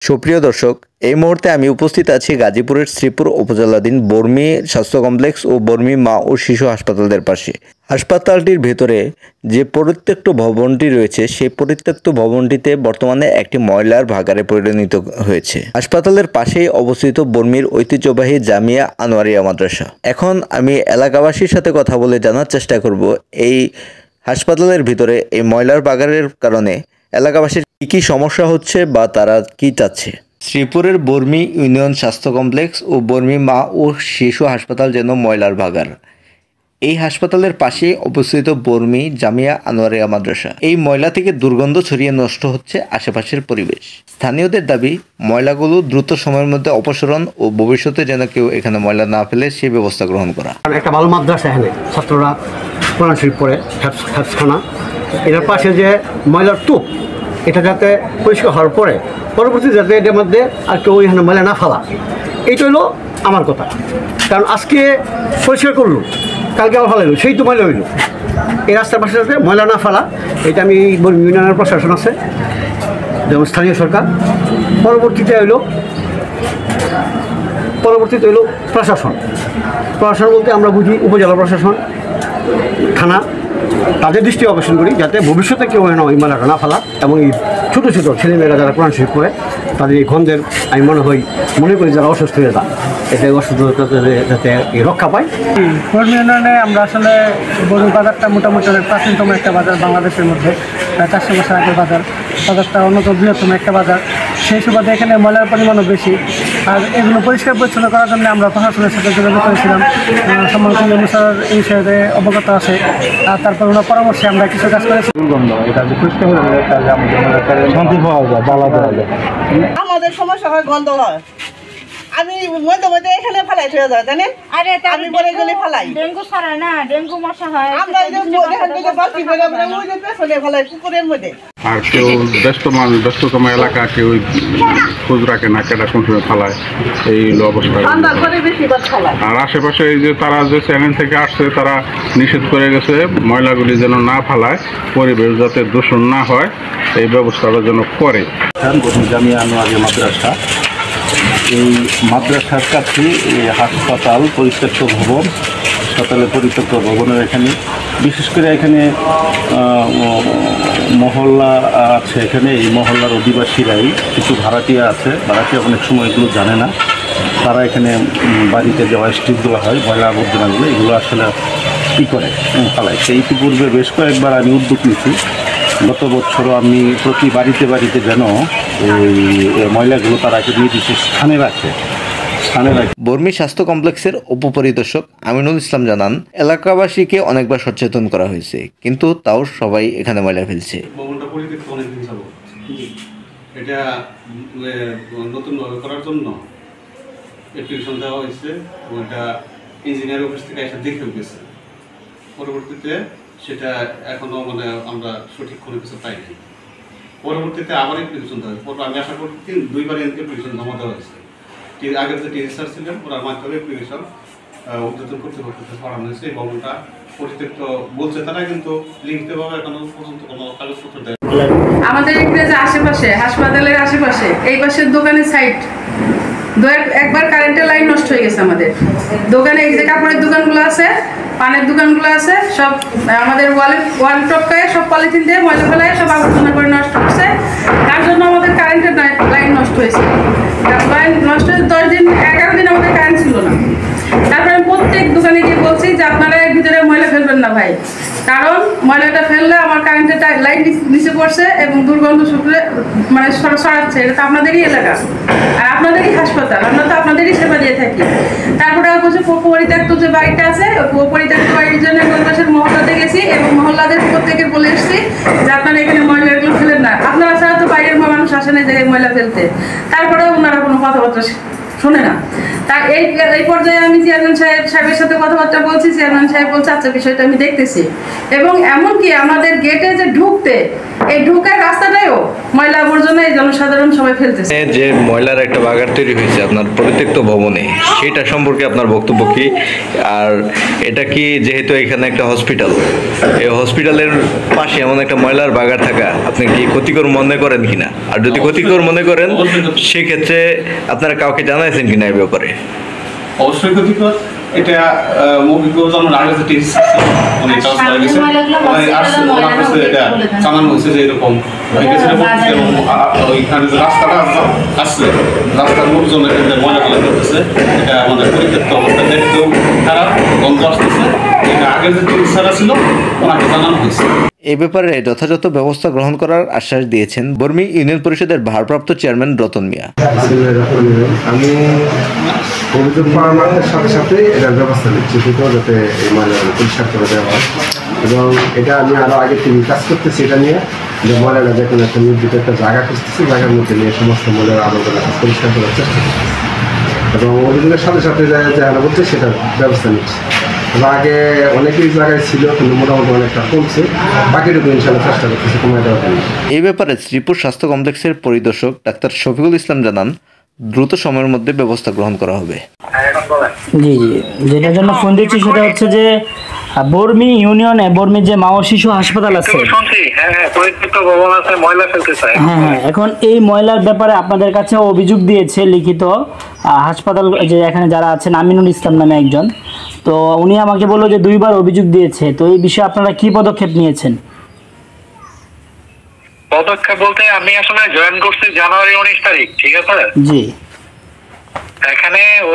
সুপ্রিয় দর্শক, এই মুহূর্তে আমি উপস্থিত আছি গাজীপুরের শ্রীপুর উপজেলাধীন বর্মি স্বাস্থ্য কমপ্লেক্স ও বর্মি মা ও শিশু হাসপাতালের পাশে। হাসপাতালটির ভেতরে যে পরিত্যক্ত ভবনটি রয়েছে সেই পরিত্যক্ত ভবনটিতে বর্তমানে একটি ময়লার ভাগাড়ে পরিণত হয়েছে। হাসপাতালের পাশেই অবস্থিত বর্মির ঐতিহ্যবাহী জামিয়া আনোয়ারিয়া মাদ্রাসা। এখন আমি এলাকাবাসীর সাথে কথা বলে জানার চেষ্টা করব এই হাসপাতালের ভিতরে এই ময়লার ভাগাড়ের কারণে এলাকাবাসীর কি সমস্যা হচ্ছে বা তারা কি চাচ্ছে। শ্রীপুরের বর্মি ইউনিয়ন স্বাস্থ্য কমপ্লেক্স ও বর্মি মা ও শিশু হাসপাতাল যেন ময়লার ভাগাড়। এই হাসপাতালের পাশে অবস্থিত বর্মি জামিয়া আনোয়ারিয়া মাদ্রাসা। এই ময়লা থেকে দুর্গন্ধ ছড়িয়ে নষ্ট হচ্ছে আশেপাশের পরিবেশ। স্থানীয়দের দাবি ময়লাগুলো দ্রুত সময়ের মধ্যে অপসারণ ও ভবিষ্যতে যেন কেউ এখানে ময়লা না ফেলে সেই ব্যবস্থা গ্রহণ করা। একটা ভালো মাদ্রাসা, এখানে ছাত্ররা কোরআন শরীফ পড়ে, হেফজখানা। এটার পাশে যে ময়লার টুপ, এটা যাতে পরিষ্কার হওয়ার পরে পরবর্তী যাতে এটার মধ্যে আর কেউ এখানে ময়লা না ফেলা, এইটা হলো আমার কথা। কারণ আজকে পরিষ্কার করলো, কালকে আবার ফেলাইলো, সেই তো ময়লা হইলো। এই রাস্তার পাশে যাতে ময়লা না ফেলা, এটা আমি ইউনিয়নের প্রশাসন আছে, যেমন স্থানীয় সরকার। পরবর্তীতে হইলো প্রশাসন বলতে আমরা বুঝি উপজেলা প্রশাসন, থানা, তাদের দৃষ্টি আকর্ষণ করি যাতে ভবিষ্যতে কেউ যেন ওই ময়লাটা না ফেলা। এবং এই ছোটো ছোটো ছেলেমেয়েরা যারা কোরআন শরীফ করে তাদের এই গন্ধের আমি মনে করি যারা অসুস্থ হয়ে যায়, এতে অসুস্থতা যাতে রক্ষা পায়। বর্মি ইউনিয়নে আমরা আসলে বর্মি বাজারটা মোটামুটি অনেক প্রাচীনতম একটা বাজার বাংলাদেশের মধ্যে, প্রায় 400 বছর আগের বাজারটা অন্যতম বৃহত্তম একটা বাজার। সেই সুবাদে এখানে ময়লার পরিমাণও বেশি। আর এগুলো পরিষ্কার পরিচ্ছন্ন করার জন্য আমরা প্রশাসনের সাথে যোগাযোগ করেছিলাম। সম্মানিত অনুসার এই বিষয়ে অবগত আছে। আর তারপর ওনার পরামর্শে আমরা কিছু কাজ করেছি। এটা যে পরিষ্কার হলে শান্তি পাওয়া যায়, ভালো পাওয়া যায়। আমাদের সমস্যা হয়, গন্ধ হয়। আমি মধ্যে মধ্যে এখানে ফেলাই হয়ে যায়, জানেন? আরে আমি বলে গেলে ফেলাই, ডেঙ্গু ছড়ায় না, ডেঙ্গু মশা হয়। আমরা এই যে এখান থেকে বাকি বের আমরা ওই যে পেছনে ফেলাই পুকুরের মধ্যে। আর কেউ ব্যস্ততম এলাকা কেউ খোঁজ রাখে না, কেটা কোন সময় ফেলায়, এই হলো অবস্থা। আর আশেপাশে এই যে তারা যে চ্যানেল থেকে আসছে তারা নিষেধ করে গেছে ময়লাগুলি যেন না ফেলায়, পরিবেশ যাতে দূষণ না হয় এই ব্যবস্থাটা যেন করে। জামিয়া আনোয়ারিয়া মাদ্রাসা, এই মাদ্রাসার কাছে এই হাসপাতাল, পরিত্যক্ত ভবন, হাসপাতালের পরিত্যক্ত ভবনের এখানে বিশেষ করে এখানে মহল্লা আছে। এখানে এই মহল্লার অধিবাসীরাই কিছু ভাড়াটিয়া আছে, ভাড়াটিয়া অনেক সময় এগুলো জানে না। তারা এখানে বাড়িতে যে ওয়েস্টেজগুলো হয়, ময়লা আবর্জনাগুলো, এগুলো আসলে কী করে ফেলায়। সেই ইতিপূর্বে বেশ কয়েকবার আমি উদ্যোগ নিয়েছি। গত বছরও আমি প্রতি বাড়িতে যেন এই ময়লাগুলো তারা নির্দিষ্ট স্থানে রাখে। বর্মি স্বাস্থ্য কমপ্লেক্সের উপপরিদর্শক আমিনুল ইসলাম জানান, এলাকাবাসীকে অনেকবার সচেতন করা হয়েছে, কিন্তু তাও সবাই এখানে ময়লা ফেলছে। ভবনটা পরিত্যক্ত অনেকদিন যাবত। এটা নতুনভাবে করার জন্য অ্যাপ্লিকেশন দেওয়া হয়েছে এবং এটা ইঞ্জিনিয়ার অফিস থেকে এসে দেখেও গেছে। পরবর্তীতে সেটা এখনও আমরা সঠিক কোনো কিছু পাইনি। পরবর্তীতে আবার অ্যাপ্লিকেশন দেওয়া হয়েছে। আমি আশা করি 2বার অ্যাপ্লিকেশন জমা দেওয়া হয়েছে। আগের যে টিভি স্যার ছিলেন ওনার মাধ্যমে অ্যাপ্লিকেশন উদ্বোধন কর্তৃপক্ষকে পাঠানো হয়েছে। এই ভবনটা পরিত্যক্ত বলছে তারা, কিন্তু লিখিতভাবে এখনো পর্যন্ত কোনো কাগজপত্র দেয়। আমাদের এখানে যে আশেপাশে হাসপাতালের আশেপাশে এই পাশের দোকানের সাইড একবার কারেন্টের লাইন নষ্ট হয়ে গেছে। আমাদের দোকানে এই যে কাপড়ের দোকানগুলো আছে, পানের দোকানগুলো আছে, সব আমাদের ওয়াল টপকায় সব পলিথিন দিয়ে ময়লা ফেলায় সব আবর্জনা করে নষ্ট করছে। তার জন্য আমাদের কারেন্টের লাইন নষ্ট হয়েছে। লাইন নষ্ট হয়ে 10 দিন 11 দিন আমাদের কারেন্ট ছিল না। তারপরে আমি প্রত্যেক দোকানে গিয়ে বলছি যে আপনারা এর ভিতরে ময়লা ফেলবেন না ভাই, কারণ ময়লাটা ফেললে আমার কারেন্টের লাইন নিচে পড়ছে এবং দুর্গন্ধ শুকলে ছড়াচ্ছে। এটা তো আপনাদেরই এলাকা আর আপনাদেরই হাসপাতাল, আমরা তো আপনাদেরই সেবা দিয়ে থাকি। তারপরে বলছে পরিত্যক্ত যে বাড়িটা আছে, পরিত্যক্ত বাড়ির জন্য পাশের মহল্লাতে গেছি এবং মহল্লাদের প্রত্যেকে বলে এসেছি যে আপনারা এখানে ময়লাগুলো ফেলেন না, আপনারা ছাড়া তো বাইরের মানুষ আসে না জায়গায় ময়লা ফেলতে। তারপরেও ওনারা কোনো কথাবার্তা শোনে না। তার এই পর্যায়ে আমি চেয়ারম্যান সাহেবের সাথে কথাবার্তা বলছি, চেয়ারম্যান সাহেব বলছে আচ্ছা বিষয়টা আমি দেখতেছি। এবং এমনকি আমাদের গেটে যে ঢুকতে এই ঢুকার রাস্তাটাও ময়লা আবর্জনা এই জনসাধারণ সবাই ফেলতেছে। যে ময়লার একটা বাগার তৈরি হয়েছে আপনার পরিত্যক্ত ভবনে, সেটা সম্পর্কে আপনার বক্তব্য কি? আর এটা কি, যেহেতু এখানে একটা হসপিটাল, এই হসপিটালের পাশে এমন একটা ময়লার বাগার থাকা আপনি কি ক্ষতিকর মনে করেন কিনা? আর যদি ক্ষতিকর মনে করেন সেক্ষেত্রে আপনারা কাউকে জানাইছেন কিনা এই ব্যাপারে? অবশ্যই ক্ষতিকর। এটা যেমন আগে যে টিপস অনেক কাজ করা গেছে, ওনার কাছে এটা জানানো হয়েছে যে এরকম হয়ে গেছে। এবং ওইখানে যে রাস্তাটা আসছে, রাস্তার লোকজন ময়লা ফেলা করতেছে, এটা আমাদের পরিত্যক্ত অবস্থা দেখতেও খারাপ, গন্ধ আসতেছে। এটা আগের যে চিকিৎসাটা ছিল ওনাকে জানানো হয়েছে। এ ব্যাপারে যথাযথ ব্যবস্থা গ্রহণ করার আশ্বাস দিয়েছেন বর্মি ইউনিয়ন পরিষদের ভারপ্রাপ্ত চেয়ারম্যান রতন মিয়া। আমি অভিযোগ পাওয়ার মাত্র সাথে সাথে এটার ব্যবস্থা নিচ্ছি, যাতে এই ময়লাগুলো পরিষ্কার করে দেওয়া হয়। এবং এটা আমি আরও আগে থেকে কাজ করতেছি, এটা নিয়ে যে ময়লাটা যে কোনো একটা নির্দিষ্ট একটা জায়গা খুঁজতেছি, জায়গার মধ্যে নিয়ে সমস্ত ময়লার আবর্জনা পরিষ্কার করার চেষ্টা করতেছি। এবং অভিযোগের সাথে সাথে যারা বলছে সেটার ব্যবস্থা নিচ্ছি। আগে অনেকেই জায়গায় ছিল, কিন্তু মোটামুটি অনেকটা কমছে, বাকিটুকু ইনশাআল্লাহ চেষ্টা করতেছে কমায় দেওয়ার জন্য। এই ব্যাপারে শ্রীপুর স্বাস্থ্য কমপ্লেক্সের পরিদর্শক ডাক্তার শফিকুল ইসলাম জানান, দ্রুত সময়ের মধ্যে ব্যবস্থা গ্রহণ করা হবে। জি জি, যেটার জন্য ফোন দিচ্ছি সেটা হচ্ছে যে বর্মি ইউনিয়নে বর্মির যে মা ও শিশু হাসপাতাল আছে, হ্যাঁ, এখন এই ময়লার ব্যাপারে আপনাদের কাছে অভিযোগ দিয়েছে লিখিত হাসপাতাল, যে এখানে যারা আছেন আমিনুল ইসলাম নামে একজন, তো উনি আমাকে বললো যে 2 বার অভিযোগ দিয়েছে। তো এই বিষয়ে আপনারা কি পদক্ষেপ নিয়েছেন? পদক্ষেপ বলতে আমি আসলে জয়েন করছি জানুয়ারি 19 তারিখ, ঠিক আছে জি।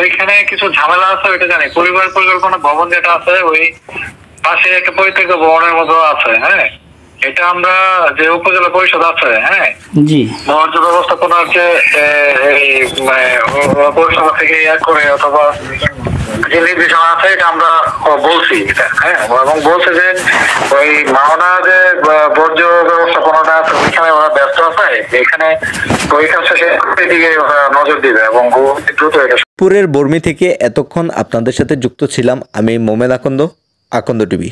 ওইখানে কিছু ঝামেলা আছে, ওইটা জানি। পরিবার পরিকল্পনা ভবন যেটা আছে ওই পাশে একটা পরিত্যক্ত ভবনের মতো আছে, হ্যাঁ। এটা আমরা যে উপজেলা পরিষদ আছে, হ্যাঁ, জি, বর্জ্য ব্যবস্থাপনার যে পরিষেবা থেকে করে অথবা যে নির্দেশনা আছে এটা আমরা বলছি, এটা হ্যাঁ, এবং বলছে যে ওই মাওনা যে বর্জ্য ব্যবস্থাপনাটা আছে ওইখানে ওরা ব্যস্ত আছে, এখানে ওই কাছে দিকে নজর দিবে এবং দ্রুত এটা। পুরের বর্মি থেকে এতক্ষণ আপনাদের সাথে যুক্ত ছিলাম আমি মোমেন আকন্দ, আকন্দ টিভি।